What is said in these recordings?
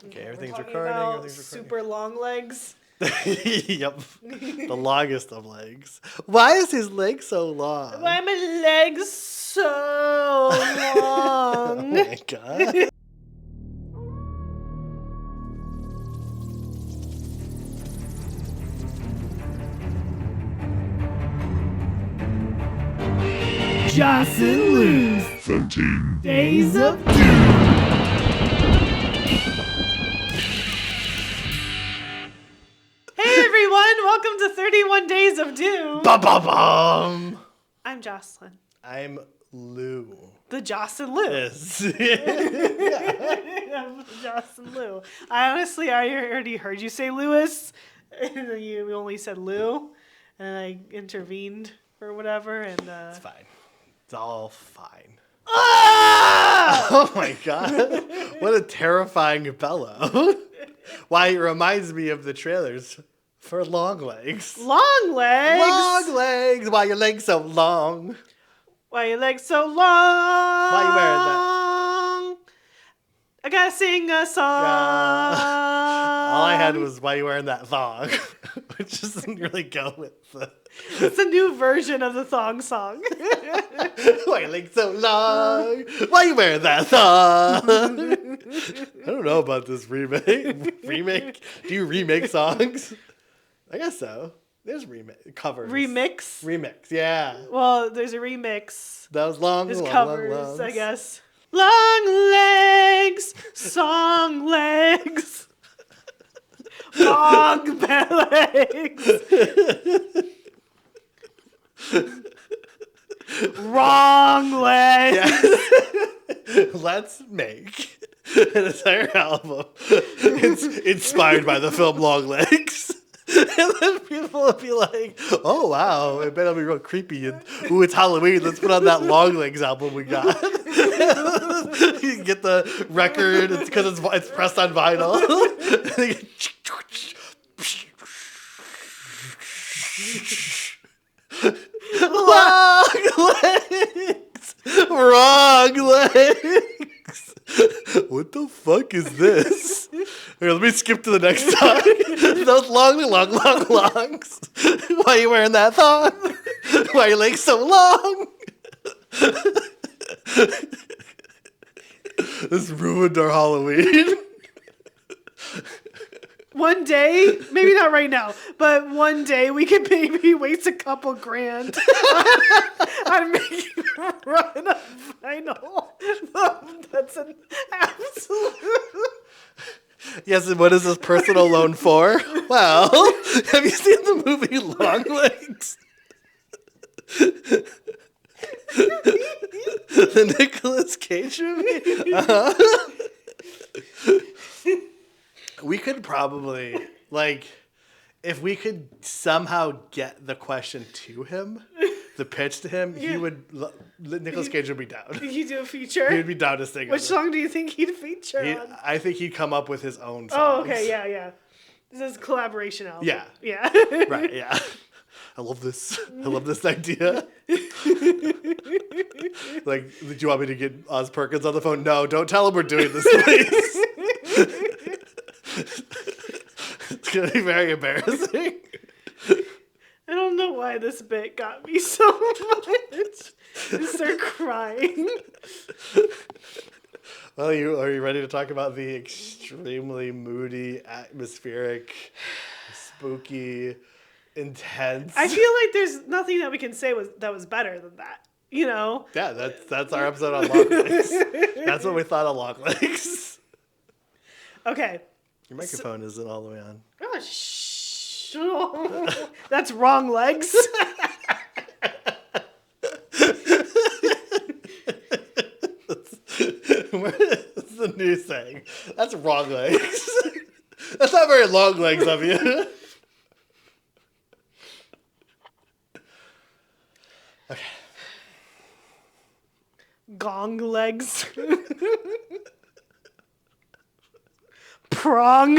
Okay, everything's We're talking recording. about Everything's recording. super long legs. Yep. The longest of legs. Why is his leg so long? Why are my legs so Oh long? my god. Joc and Lew's 13 Days of Doom. Hey everyone, welcome to 31 Days of Doom. Ba-ba-bum! I'm Jocelyn. I'm Lou. The Joc and Lew. Yes. I'm Joc and Lew. I already heard you say Lewis, and then you only said Lou, and I intervened or whatever, and It's fine. It's all fine. Ah! Oh my god. What a terrifying bellow. Why, it reminds me of the trailers for Longlegs. Long legs. Long legs. Why your legs so long? Why your legs so long? Why you wearing that? I gotta sing a song. All I had was why you wearing that thong, which doesn't really go with the. It's a new version of the thong song. Why your legs so long? Why you wearing that thong? I don't know about this remake. Do you remake songs? I guess so. There's covers. Remix, yeah. Well, there's a remix. That was long. There's long, covers, long, longs. I guess. Long legs, song legs, long legs. Wrong legs. Yes. Let's make an entire album inspired by the film Longlegs. And then people will be like, oh, wow, it better be real creepy. And, ooh, it's Halloween. Let's put on that Longlegs album we got. You can get the record. It's because it's pressed on vinyl. Long legs! Wrong legs! What the fuck is this? Here, let me skip to the next song. Those long longs. Why are you wearing that thong? Why are your legs so long? This ruined our Halloween. One day, maybe not right now, but one day we could maybe waste a couple grand on making a run of vinyl. That's an absolute. Yes, and what is this personal loan for? Well, have you seen the movie Longlegs? The Nicolas Cage movie? Uh-huh. We could probably, if we could somehow get the question to him, the pitch to him, Yeah. Nicolas Cage would be down. You do a feature? He'd be down to sing. Which song do you think he'd feature on? I think he'd come up with his own songs. Oh, okay, yeah. This is a collaboration album. Yeah. Yeah. Right, yeah. I love this. I love this idea. Do you want me to get Oz Perkins on the phone? No, don't tell him we're doing this, please. It's going to be very embarrassing. I don't know why this bit got me so much. I start crying. Well, are you ready to talk about the extremely moody, atmospheric, spooky, intense? I feel like there's nothing that we can say that was better than that. You know? Yeah, that's our episode on Longlegs. That's what we thought of Longlegs. Okay. Your microphone isn't all the way on. Oh, shh. That's wrong legs. What's the new saying? That's wrong legs. That's not very long legs of you. Okay. Gong legs. Prong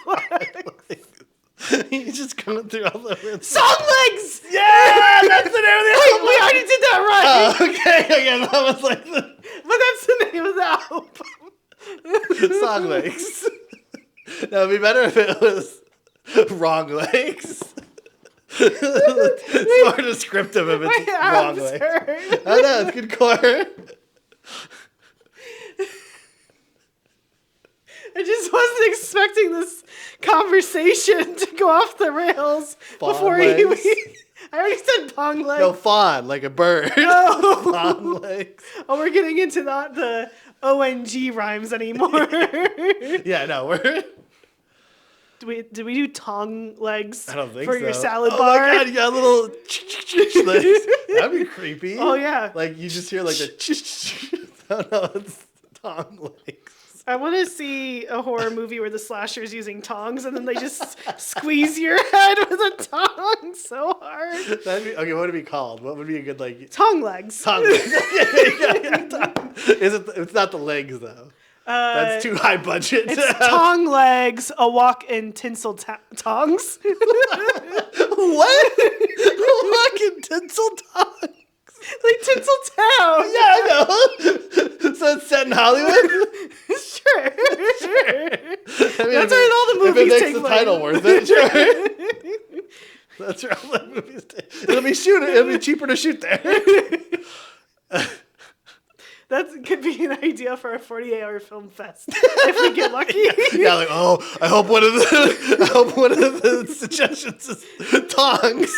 legs. You just going through all the words. Song legs! Yeah, that's the name of the album. We already did that right. Oh, okay, again, that was like the... But that's the name of the album. Song legs. That would be better if it was wrong legs. It's more descriptive if it's wrong legs. I know, it's good core. I just wasn't expecting this conversation to go off the rails before you. I already said pong legs. No, fawn, like a bird. Oh. Fawn legs. Oh, we're getting into not the ONG rhymes anymore. Yeah, no, we're... Did we do tongue legs I don't think for so. your salad Oh bar? my god, you got little legs. That'd be creepy. Oh, yeah. Like, you just hear like the... Oh no, it's tongue legs. I want to see a horror movie where the slasher's using tongs and then they just squeeze your head with a tong so hard. Okay, what would it be called? What would be a good, like... Tongue legs. Tongue legs. It's not the legs, though. That's too high budget. It's tongue legs, a walk in tinsel tongs. What? A walk in tinsel tongs? Like Tinseltown. Yeah, I know. So it's set in Hollywood? Sure. I mean, That's where all the movies if it take makes the place. title worth it, sure. That's where all the movies take. It'll be cheaper to shoot there. That could be an idea for a 48-hour film fest if we get lucky. Yeah, like, oh, I hope one of the suggestions is tongs.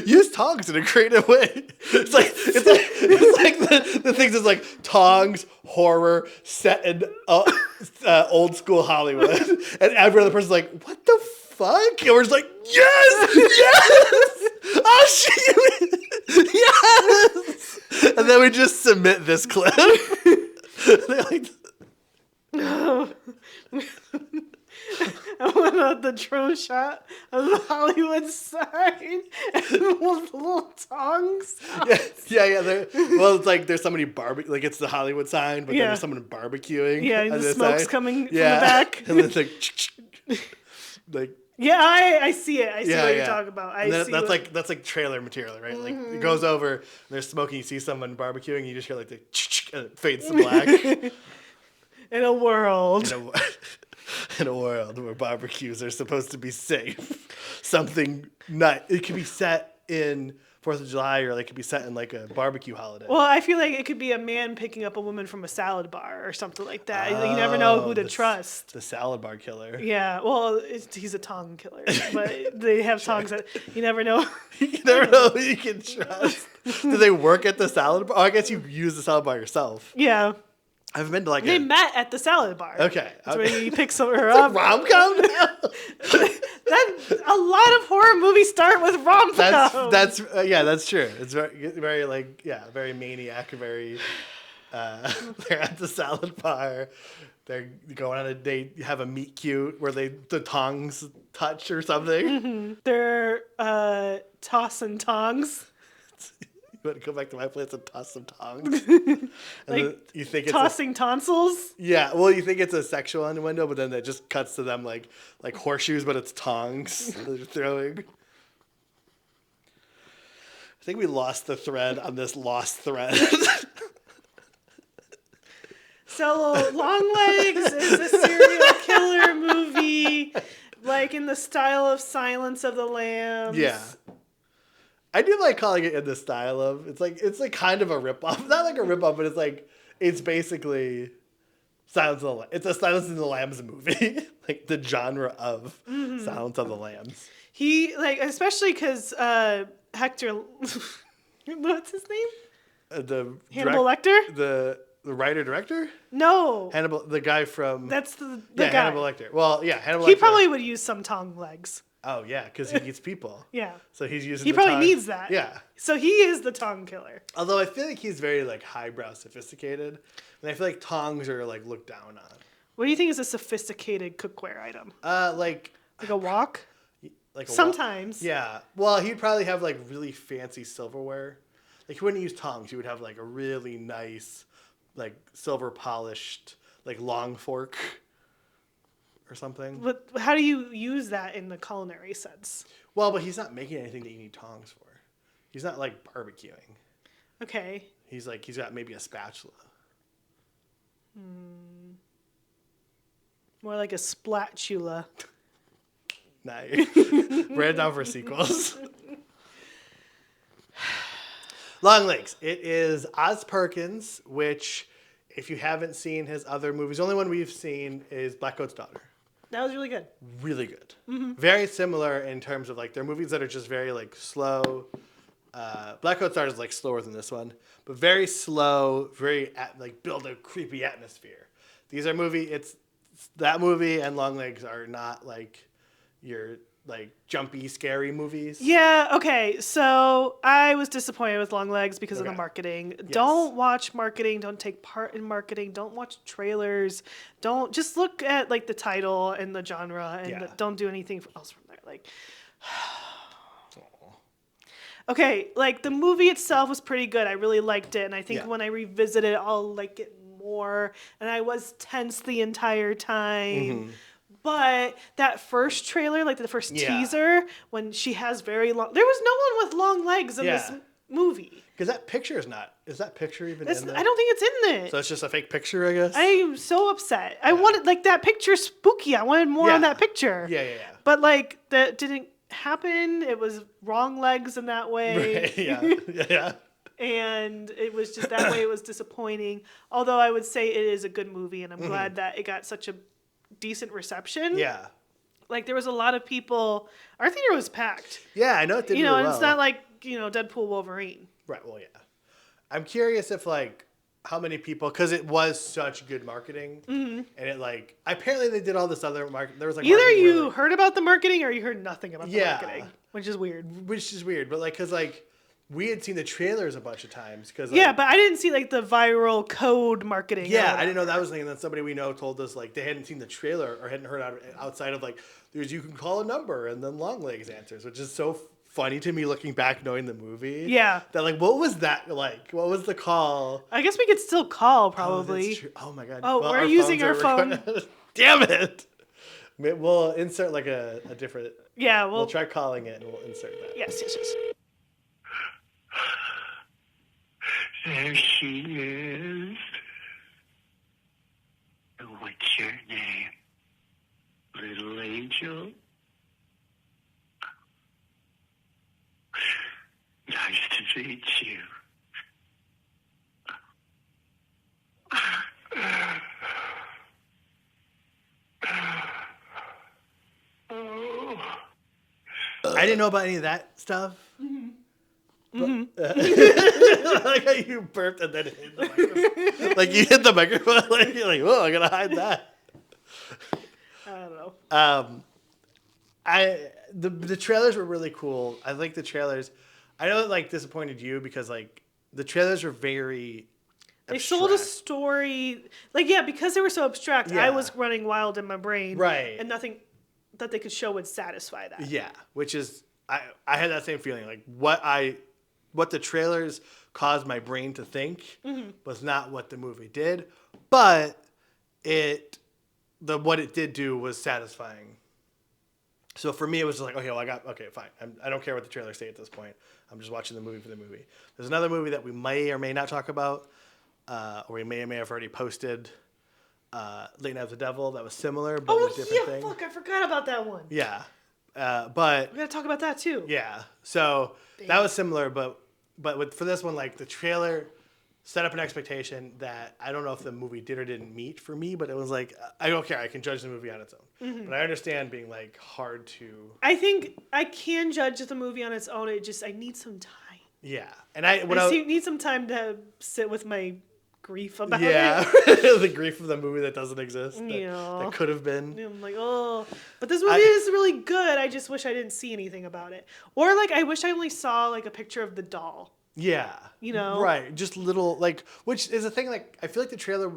Use tongs in a creative way. It's like the things is like tongs, horror, set in old school Hollywood, and every other person's like, what the fuck? And we're just like, yes, yes, oh shit, yes. And then we just submit this clip. They're like, I want the drone shot of the Hollywood sign and little tongs. yeah. Well, it's like there's somebody like it's the Hollywood sign, but then there's someone barbecuing. Yeah, on the this smoke's side. coming from the back. And then it's like Yeah, I see it. I see what you're talking about. That's like trailer material, right? Like it goes over, and there's smoking. You see someone barbecuing, and you just hear like the and it fades to black. In a world. In a world where barbecues are supposed to be safe, something not. It could be set in 4th of July, or like it could be set in like a barbecue holiday. Well, I feel like it could be a man picking up a woman from a salad bar or something like that. You never know who to trust. The salad bar killer. Yeah, well, he's a tongue killer, but they have tongues that you never know. You never know who you can trust. Do they work at the salad bar? Oh, I guess you use the salad bar yourself. Yeah. I've been to like They met at the salad bar. Okay. That's where he picks her up. Rom-com now? A lot of horror movies start with rom-com. That's true. It's very like, very maniac, very, they're at the salad bar. They're going on a date, have a meet cute where the tongs touch or something. Mm-hmm. They're tossing tongs. You want to go back to my place and toss some tongs? Like you think it's tossing tonsils? Yeah, well, you think it's a sexual innuendo, but then it just cuts to them like horseshoes, but it's tongs they're throwing. I think we lost the thread on this lost thread. So Longlegs is a serial killer movie, like in the style of Silence of the Lambs. Yeah. I do like calling it in the style of, it's like kind of a ripoff. Not like a ripoff, but it's basically Silence of the Lambs. It's a Silence of the Lambs movie. Like the genre of Silence of the Lambs. He, especially because Hector, what's his name? Hannibal Lecter? The writer director? No. Hannibal, the guy from... That's the guy. Hannibal Lecter. Well, yeah, Hannibal He Lecter. probably would use some tongue legs. Oh, yeah, because he eats people. Yeah. So he's using He the probably tongue. needs that. Yeah. So he is the tongue killer. Although I feel like he's very, highbrow sophisticated. And I feel like tongs are, looked down on. What do you think is a sophisticated cookware item? Like a wok? Like a Sometimes. Yeah. Well, he'd probably have, really fancy silverware. Like, he wouldn't use tongs. He would have, a really nice, silver polished, long fork. Or something. But how do you use that in the culinary sense? Well, but he's not making anything that you need tongs for. He's not barbecuing. Okay. He's got maybe a spatula. More like a splatula. Nice. Ran down for sequels. Longlegs. It is Oz Perkins, which, if you haven't seen his other movies, the only one we've seen is Black Coat's Daughter. That was really good. Really good. Very similar in terms of like they're movies that are just very like slow. Black Coat's Daughter is like slower than this one, but very slow, very like build a creepy atmosphere. These are it's that movie and Longlegs are not like your like jumpy, scary movies. Yeah, okay. So I was disappointed with Longlegs because of the marketing. Yes. Don't watch marketing. Don't take part in marketing. Don't watch trailers. Don't just look at like the title and the genre and don't do anything else from there. Like, okay, like the movie itself was pretty good. I really liked it, and I think when I revisit it, I'll like it more. And I was tense the entire time. But that first trailer, like the first teaser, when she has very long... There was no one with long legs in this movie. Because that picture is that picture even in there? I don't think it's in there. So it's just a fake picture, I guess? I am so upset. I wanted, like, that picture spooky. I wanted more on that picture. Yeah. But, like, that didn't happen. It was wrong legs in that way. Right. Yeah. And it was just that way. It was disappointing. Although I would say it is a good movie, and I'm glad that it got such a decent reception. Yeah. Like there was a lot of people. Our theater was packed. Yeah, I know it did really and well. it's not like, Deadpool Wolverine. Right, well, yeah. I'm curious if like how many people, because it was such good marketing, and it like apparently they did all this other marketing. There was like either you heard about the marketing or you heard nothing about the marketing, which is weird. But like because like we had seen the trailers a bunch of times because but I didn't see like the viral code marketing. Yeah, I didn't know that was something that somebody we know told us like they hadn't seen the trailer or hadn't heard outside of like there's you can call a number and then Longlegs answers, which is so funny to me looking back knowing the movie. Yeah, that like what was that like? What was the call? I guess we could still call probably. Oh my god. Oh, well, we're using our phone. Damn it. We'll insert like a different. Yeah, we'll try calling it and we'll insert that. Yes. There she is. What's your name, little angel? Nice to meet you. I didn't know about any of that stuff. Like how you burped and then hit the microphone. Like you hit the microphone, like you're like, oh, I gotta hide that. I don't know. The trailers were really cool. I like the trailers. I know it like disappointed you because like the trailers were very They abstract. sold a story, like because they were so abstract. I was running wild in my brain, right? And nothing that they could show would satisfy that. Yeah, which is I had that same feeling. Like what the trailers caused my brain to think was not what the movie did, but what it did do was satisfying. So for me, it was just like, okay, fine. I don't care what the trailers say at this point. I'm just watching the movie for the movie. There's another movie that we may or may not talk about, or we may or may have already posted, Late Night with the Devil, that was similar, but a different thing. Fuck, I forgot about that one. Yeah. But we gotta talk about that too. Yeah. So that was similar, but for this one, like the trailer set up an expectation that I don't know if the movie did or didn't meet for me, but it was like, I don't care. I can judge the movie on its own. But I understand being like hard to. I think I can judge the movie on its own. I need some time. Yeah. And I need some time to sit with my grief about it. Yeah. The grief of the movie that doesn't exist. That could have been. I'm like, oh. But this movie is really good. I just wish I didn't see anything about it. Or like, I wish I only saw like a picture of the doll. Yeah. Right. Just little, like, which is a thing, like, I feel like the trailer,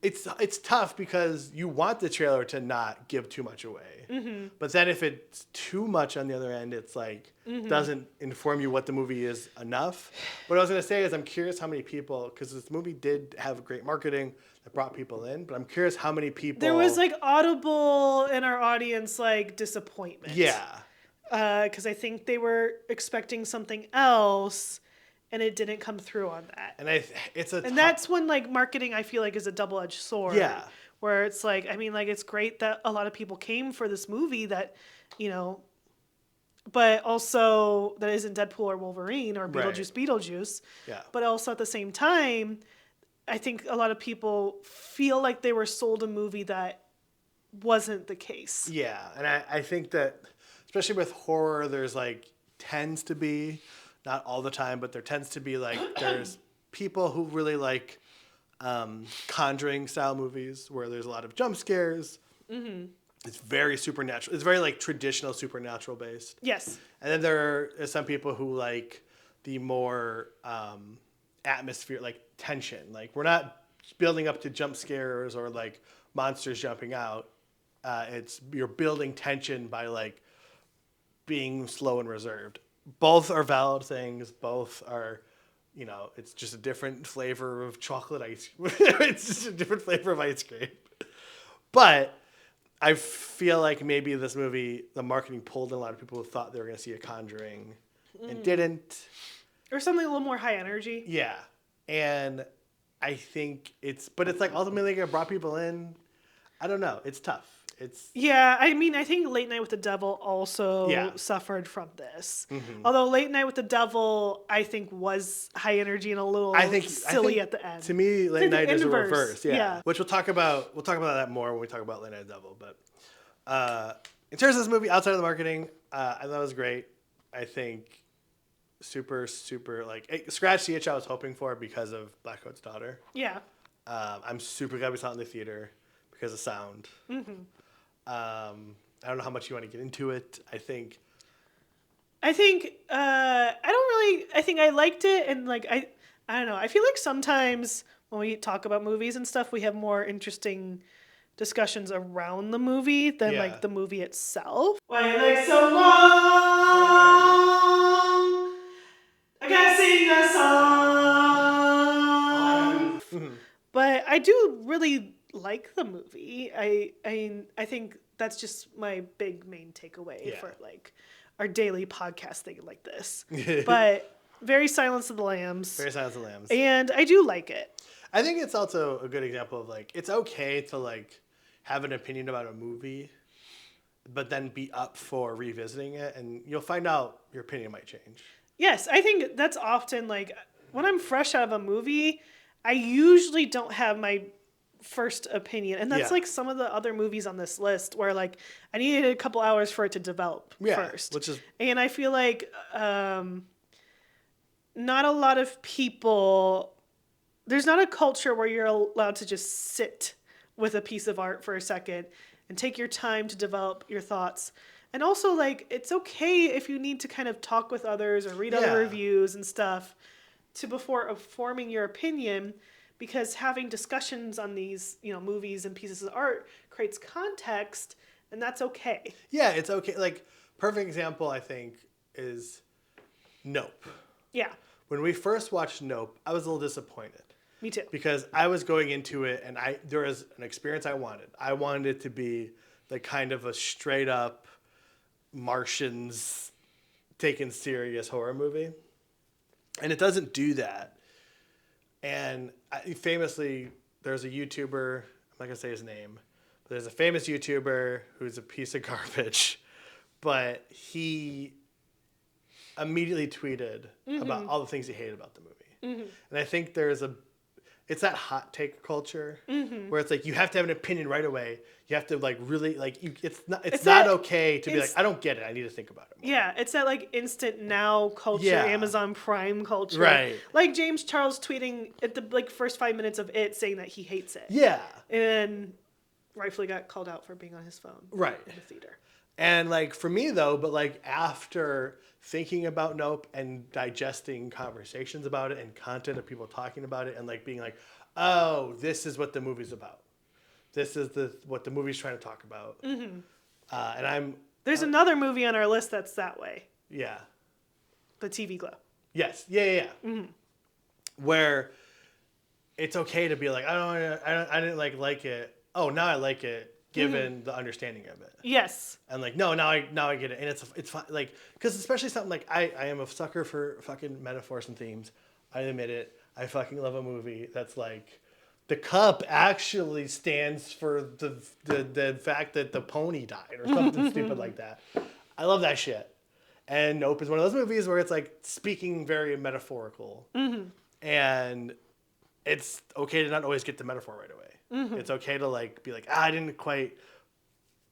it's tough because you want the trailer to not give too much away. But then if it's too much on the other end, it's like, doesn't inform you what the movie is enough. What I was going to say is I'm curious how many people, because this movie did have great marketing that brought people in, but I'm curious how many people. There was like audible in our audience, like disappointment. Yeah. Because I think they were expecting something else, and it didn't come through on that. And that's when like marketing I feel like is a double-edged sword. Yeah. where it's like, I mean, like, it's great that a lot of people came for this movie that, you know, but also that isn't Deadpool or Wolverine or Beetlejuice. Yeah. But also at the same time, I think a lot of people feel like they were sold a movie that wasn't the case. Yeah, and I think that, especially with horror, there's like, tends to be, not all the time, but there tends to be like, there's people who really like Conjuring style movies where there's a lot of jump scares. Mm-hmm. It's very supernatural. It's very like traditional supernatural based. Yes. And then there are some people who like the more atmosphere, like tension. Like we're not building up to jump scares or like monsters jumping out. It's you're building tension by like being slow and reserved. Both are valid things. Both are, you know, it's just a different flavor of chocolate ice. It's just a different flavor of ice cream. But I feel like maybe this movie, the marketing pulled in a lot of people who thought they were going to see a Conjuring and didn't. Or something a little more high energy. Yeah. And I think but it's like ultimately it brought people in. I don't know. It's tough. Yeah, I mean, I think Late Night with the Devil also suffered from this. Mm-hmm. Although Late Night with the Devil, I think, was high energy and a little silly at the end. To me, Late Night is a reverse. Yeah. Which we'll talk about that more when we talk about Late Night with the Devil. But in terms of this movie, outside of the marketing, I thought it was great. I think super, super, like, it scratched the itch I was hoping for because of Black Coat's daughter. Yeah. I'm super glad we saw it in the theater because of sound. Mm-hmm. I don't know how much you want to get into it. I think I liked it, and like I don't know. I feel like sometimes when we talk about movies and stuff, we have more interesting discussions around the movie than like the movie itself. Why are your legs so long? I gotta sing a song. But I do really like the movie. I think that's just my big main takeaway for like our daily podcast thing like this. But very Silence of the Lambs. Very Silence of the Lambs. And I do like it. I think it's also a good example of like it's okay to like have an opinion about a movie, but then be up for revisiting it, and you'll find out your opinion might change. Yes, I think that's often like when I'm fresh out of a movie, I usually don't have my first opinion, and that's like some of the other movies on this list where like I needed a couple hours for it to develop first, and I feel like not a lot of people, there's not a culture where you're allowed to just sit with a piece of art for a second and take your time to develop your thoughts. And also, like, it's okay if you need to kind of talk with others or read other reviews and stuff before forming your opinion, because having discussions on these, you know, movies and pieces of art creates context, and that's okay. Yeah, it's okay. Like, perfect example, I think, is Nope. Yeah. When we first watched Nope, I was a little disappointed. Me too. Because I was going into it, and there was an experience I wanted. I wanted it to be like kind of a straight up Martians taken serious horror movie. And it doesn't do that. And famously, there's a YouTuber, I'm not going to say his name, but there's a famous YouTuber who's a piece of garbage, but he immediately tweeted about all the things he hated about the movie. Mm-hmm. And I think it's that hot take culture where it's like you have to have an opinion right away. You have to like really like it's not okay to be like, I don't get it. I need to think about it more. Yeah, it's that like instant now culture, Amazon Prime culture. Right. Like James Charles tweeting at the like first 5 minutes of it saying that he hates it. Yeah. And rightfully got called out for being on his phone. Right. In the theater. And like for me though, but like after thinking about Nope and digesting conversations about it and content of people talking about it and like being like, oh, this is what the movie's about. This is what the movie's trying to talk about. Mm-hmm. There's another movie on our list that's that way. Yeah. The TV Glow. Yes. Yeah. Mm-hmm. Where it's okay to be like, I didn't like it. Oh, now I like it. Given the understanding of it. Yes. And like, no, now I get it. And it's fun. Like, because especially something like, I am a sucker for fucking metaphors and themes. I admit it. I fucking love a movie that's like, the cup actually stands for the fact that the pony died or something stupid like that. I love that shit. And Nope is one of those movies where it's like speaking very metaphorical. And it's okay to not always get the metaphor right away. It's okay to like be like, I didn't quite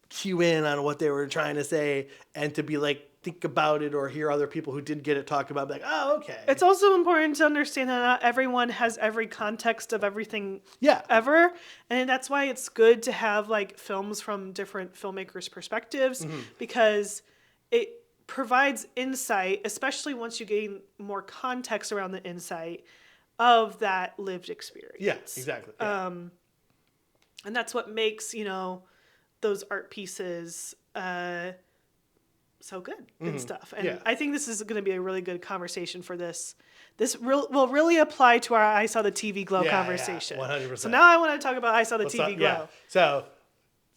cue in on what they were trying to say, and to be like, think about it or hear other people who did get it talk about, like, oh, okay. It's also important to understand that not everyone has every context of everything ever. And that's why it's good to have like films from different filmmakers' perspectives, because it provides insight, especially once you gain more context around the insight of that lived experience. Yeah, exactly. Yeah. And that's what makes, those art pieces so good and stuff. And I think this is going to be a really good conversation for this. This will really apply to our I Saw the TV Glow conversation. 100%. So now I want to talk about I Saw the TV Glow. Yeah. So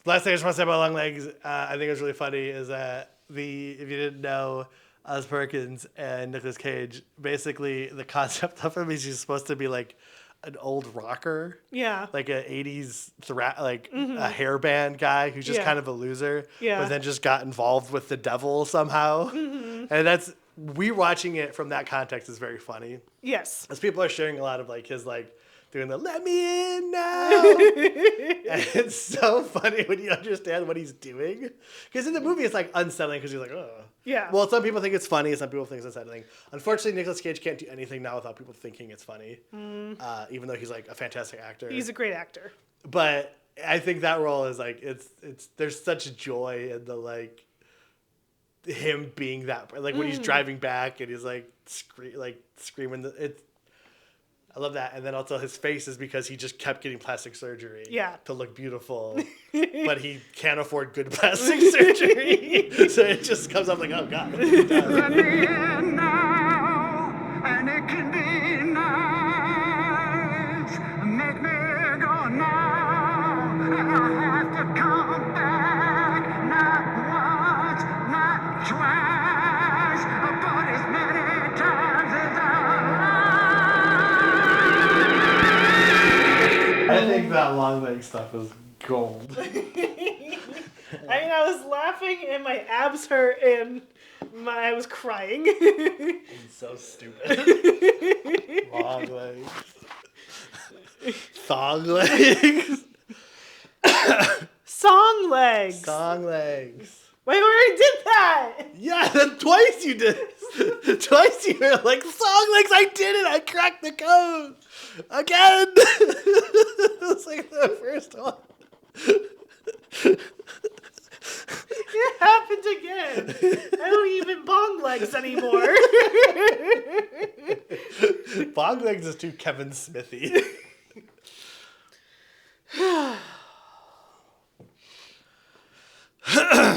last thing I just want to say about Longlegs, I think it was really funny, is that if you didn't know, Oz Perkins and Nicolas Cage, basically the concept of him is he's supposed to be like an old rocker. Yeah. Like an 80s a hair band guy who's just kind of a loser. Yeah. But then just got involved with the devil somehow. And that's, rewatching it from that context is very funny. Yes. As people are sharing a lot of like his like doing the let me in now. And it's so funny when you understand what he's doing. Because in the movie it's like unsettling because you're like, oh. Yeah. Well, some people think it's funny, some people think it's unsettling. Unfortunately, Nicolas Cage can't do anything now without people thinking it's funny. Even though he's like a fantastic actor. He's a great actor. But I think that role is like it's there's such joy in the like him being that, like when he's driving back and he's like screaming. I love that. And then also his face is because he just kept getting plastic surgery to look beautiful, but he can't afford good plastic surgery. So it just comes up like, oh God. Let me in now, and it can be nice. Make me go now, and I have to come back. Not once, not twice, but as many times as I I think that long leg stuff is gold. I mean, I was laughing and my abs hurt and I was crying. It's so stupid. Long legs. Thong legs. Song legs. Song legs. Wait, we already did that. Yeah, twice you did. Twice you were like, song legs, I did it. I cracked the code. Again. It's like the first one. It happened again. I don't even bong legs anymore. Bong legs is too Kevin Smithy.